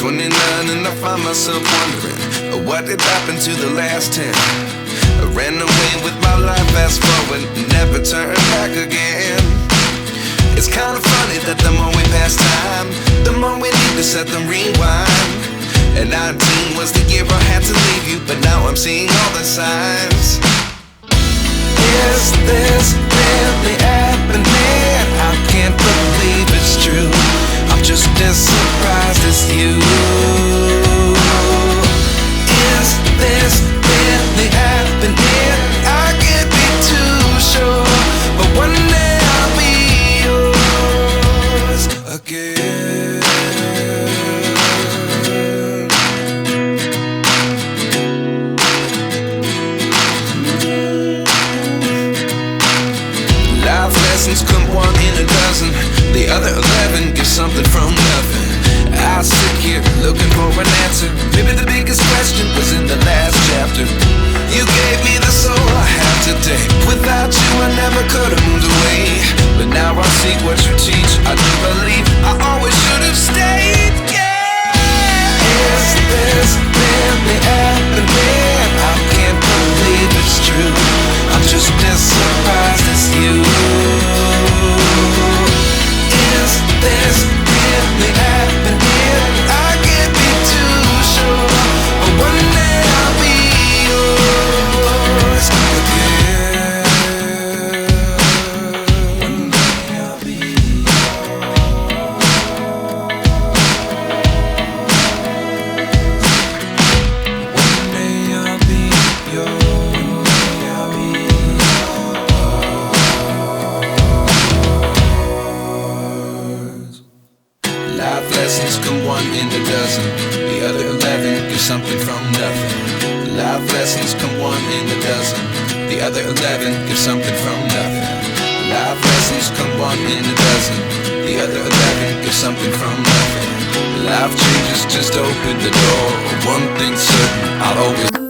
29 and I find myself wondering, what did happen to the last 10? I ran away with my life, fast forward, never turn back again. It's kind of funny that the more we pass time, the more we need to set them rewind. And 19 was the year I had to leave you, but now I'm seeing all the signs. Is this really happening? I can't believe it's true. I'm just as surprised as you. Is this really happening? I can't be too sure, but one day I'll be yours again. Life lessons come one in a dozen, the other 11 give something from nothing. I sit here looking for an answer. Maybe the biggest question was in the last chapter. You gave me the soul I have today. Without you I never could have moved away, but now I see what you teach. I do believe I always should have stayed. Yeah. Is this really happening? I can't believe it's true. I'm just as surprised as you. Is this really happening? I can't be too sure, but one day I'll be yours again. One day I'll be yours. One day I'll be yours. Life lessons come one in a dozen, the other 11 give something from nothing. Life lessons come one in a dozen, the other 11 give something from nothing. Life lessons come one in a dozen, the other 11 give something from nothing. Life changes just open the door. One thing's certain, I'll always